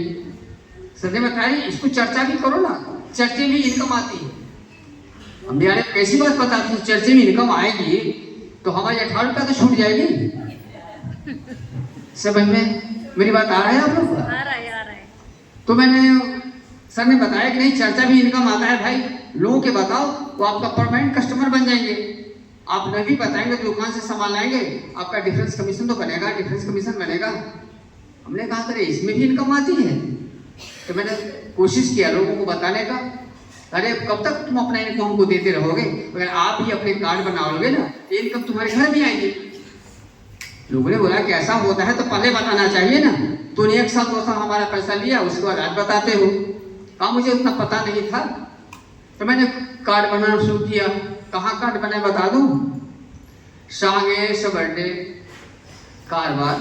सर ने बताया इसको चर्चा भी करो ना, चर्चे में इनकम आती है। अब मेरे कैसी बात बताती है, चर्चे में इनकम आएगी तो हमारी 18 रुपया तो छूट जाएगी। समझ में मेरी बात आ रहा है आप लोग? आ रहा है। तो मैंने, सर ने बताया कि नहीं, चर्चा भी इनकम आता है भाई, लोगों के बताओ, वो आपका परमानेंट कस्टमर बन जाएंगे। आप नहीं बताएंगे तो दुकान से सामान लाएंगे, आपका डिफरेंस कमीशन तो बनेगा, डिफरेंस कमीशन बनेगा। हमने कहा अरे इसमें भी इनकम आती है। तो मैंने कोशिश किया लोगों को बताने का। अरे कब तक तुम अपना इनकम हमको देते रहोगे? अगर आप ही अपने कार्ड बनाओगे ना, ये इनकम तुम्हारे घर भी आएगी। लोगों ने बोला कि ऐसा होता है तो पहले बताना चाहिए ना, तूने 1 साल 2 साल हमारा पैसा लिया, उसके बाद आज बताते हो। कहा मुझे उतना पता नहीं था। तो मैंने कार्ड बनाना शुरू किया। कहाँ कार्ड बनाए बता दूं? शांगे सबरडे, कारवार,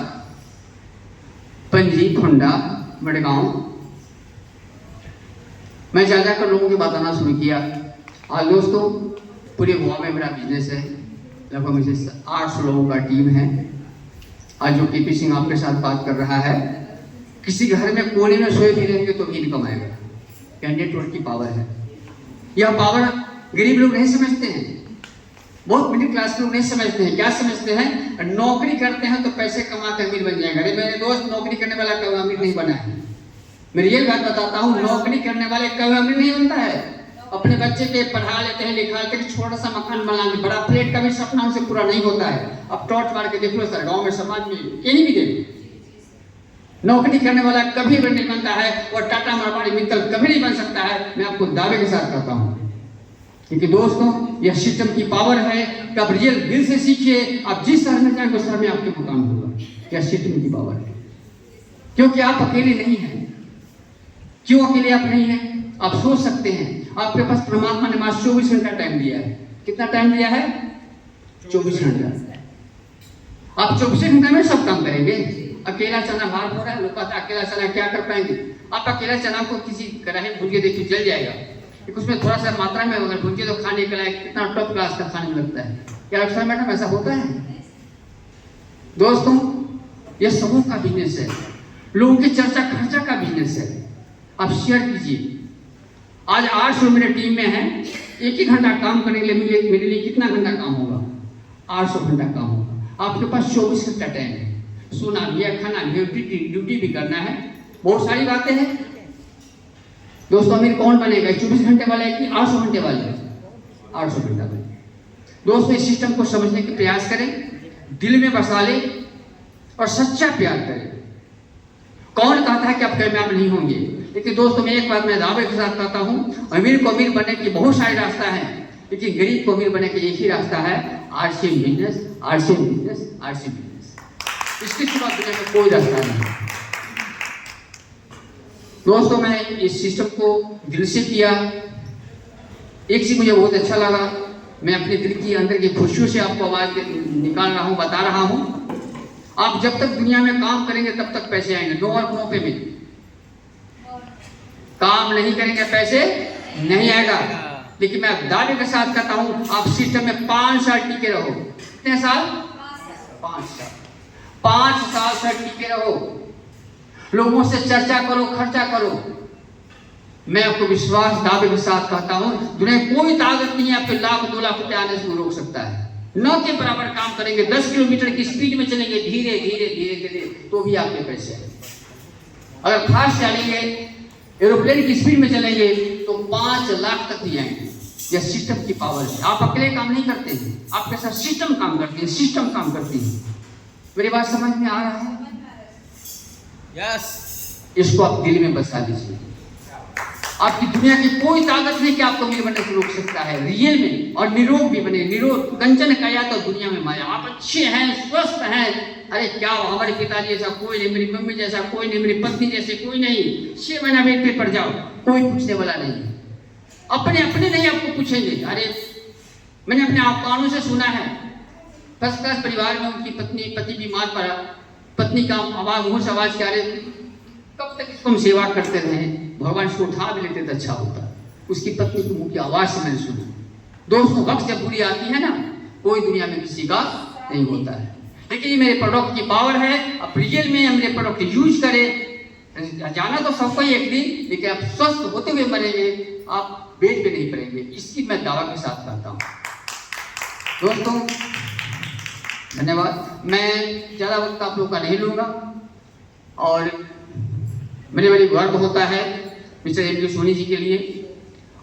पंजी, फुंडा, मडगांव। मैं जाकर लोगों को बताना शुरू किया। और दोस्तों, पूरे गोवा में मेरा बिजनेस है। लगभग मुझे 800 लोगों का टीम है। आज जो केपी सिंह आपके साथ बात कर रहा है, किसी घर में कोने में सोए भी रहेंगे तो भी इनकम आएगा। नेटवर्क की पावर है। यह पावर गरीब लोग नहीं समझते हैं, बहुत मिडिल क्लास लोग नहीं समझते हैं। क्या समझते हैं? नौकरी करते हैं तो पैसे कमाते अमीर बन जाएंगे। अरे मेरे दोस्त, नौकरी करने वाला कभी अमीर नहीं बना है। मैं ये बात बताता हूँ, नौकरी करने वाले कभी अमीर नहीं बनता है। अपने बच्चे के पढ़ा लेते हैं, लिखा लेते हैं, छोटा सा मकान बना लेते, बड़ा फ्लैट का भी सपना उनसे पूरा नहीं होता है। अब टॉर्च मार के देख लो सर, गाँव में, समाज में, कहीं भी देखो, नौकरी करने वाला कभी भी नहीं बनता है और टाटा अंबानी मित्तल कभी नहीं बन सकता है। मैं आपको दावे के साथ कहता हूँ, क्योंकि दोस्तों यह सिस्टम की पावर है कि आप रियल दिल से सीखिए। आप जिस शहर में जाएंगे उस शहर में आपके मकान होगा। यह सिस्टम की पावर है, क्योंकि आप अकेले नहीं हैं। क्यों अकेले आप नहीं हैं? आप सोच सकते हैं, आपके पास परमात्मा ने मात्र 24 घंटा टाइम दिया है। कितना टाइम दिया है? 24 घंटा। आप 24 घंटे में सब काम करेंगे। अकेला चना भार हो रहा है, लोग कहते हैं अकेला चना क्या कर पाएंगे। आप अकेला चना को किसी कढ़ाई भून के देखिए, जल जाएगा। उसमें थोड़ा सा मात्रा में अगर भून के तो खाने के लायक कितना टॉप क्लास का खाने में लगता है। क्या अक्सर मैडम ऐसा होता है? दोस्तों, यह समूह का बिजनेस है, लोगों की चर्चा खर्चा का बिजनेस है। आप शेयर कीजिए। आज 800 मेरे टीम में है। एक ही घंटा काम करने के लिए मेरे लिए कितना घंटा काम होगा? 800 घंटा काम होगा। आपके पास 24 घंटा टाइम है। सोना भी है, खाना भी, ड्यूटी भी करना है, बहुत सारी बातें हैं। दोस्तों, अमीर कौन बनेगा? 24 घंटे वाले कि 800 घंटे वाले? 800 घंटा वाले। दोस्तों इस सिस्टम को समझने के प्रयास करें, दिल में बसा ले और सच्चा प्यार करें। कौन कहता है कि आप कामयाब नहीं होंगे? लेकिन दोस्तों मैं एक बात मैं दावे के साथ कहता हूँ, अमीर को अमीर बनने के बहुत सारे रास्ता है, लेकिन गरीब को अमीर बनने का एक ही रास्ता है, RCM business, RCM business, RCM business. इसके सिवा दुनिया में कोई रास्ता नहीं। दोस्तों मैं इस सिस्टम को दिल से किया। एक चीज मुझे बहुत अच्छा लगा, मैं अपने दिल की अंदर की खुशियों से आपको आवाज निकाल रहा हूँ, बता रहा हूँ। आप जब तक दुनिया में काम करेंगे तब तक पैसे आएंगे, नो और नो पेमेंट। काम नहीं करेंगे पैसे नहीं आएगा। लेकिन मैं दावे के साथ कहता हूं, आप सिस्टम में 5 साल टिके रहो। कितने साल? 5 साल। 5 साल से टिके रहो, लोगों से चर्चा करो, खर्चा करो। मैं आपको विश्वास दावे के साथ कहता हूं, दुनिया में कोई ताकत नहीं है आपके 1 लाख 2 लाख रुपए आने से रोक सकता है। न के बराबर काम करेंगे, 10 किलोमीटर की स्पीड में चलेंगे, धीरे धीरे धीरे धीरे, तो भी आपके पैसे आएंगे। अगर फास्ट चलेंगे, एरोप्लेन की स्पीड में चलेंगे, तो 5 लाख तक भी आएंगे। यह सिस्टम की पावर है। आप अकेले काम नहीं करते हैं, आपके साथ सिस्टम काम करती है, सिस्टम काम करती है। मेरी बात समझ में आ रहा है? यस। इसको आप दिल में बसा लीजिए। आपकी दुनिया की कोई ताकत नहीं कि आपको अमीर बनने से रोक सकता है, रियल में। और निरोग भी बने, निरोग कंचन कया तो दुनिया में माया। आप अच्छे हैं, स्वस्थ हैं, अरे क्या हमारे पिताजी जैसा कोई नहीं, मेरी मम्मी जैसा कोई नहीं, मेरी पत्नी जैसे कोई नहीं। 6 महीना वेट पे पड़ जाओ, कोई पूछने वाला नहीं। अपने अपने नहीं आपको पूछेंगे। अरे मैंने अपने आप कानों से सुना है, फर्स्ट क्लास परिवार में उनकी पति बीमार पड़ा, पत्नी का आवाज मुंह से आवाज क्या रहे, कब तक इसको हम सेवा करते रहे, भगवान इसको उठा भी लेते तो अच्छा होता। उसकी पत्नी की मुंह की आवाज से मैंने सुना। दोस्तों वक्त जब बुरी आती है ना, कोई दुनिया में किसी का नहीं होता है। लेकिन ये मेरे प्रोडक्ट की पावर है। आप रियल में मेरे प्रोडक्ट यूज करें। जाना तो सबको ही एक दिन, लेकिन आप स्वस्थ होते हुए मरेंगे, आप बेड पे नहीं पड़ेंगे। इसकी मैं दावा के साथ कहता हूँ। दोस्तों धन्यवाद। मैं ज़्यादा वक्त आप लोग का नहीं लूँगा और मुझे बड़ी गर्व होता है mister M D Soni ji के लिए,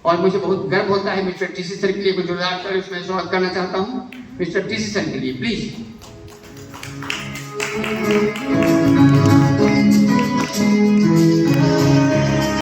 और मुझे बहुत गर्व होता है मिस्टर टीसी सर के लिए। कुछ जोरदार कर उसमें स्वागत करना चाहता हूँ मिस्टर टीसी सर के लिए, प्लीज।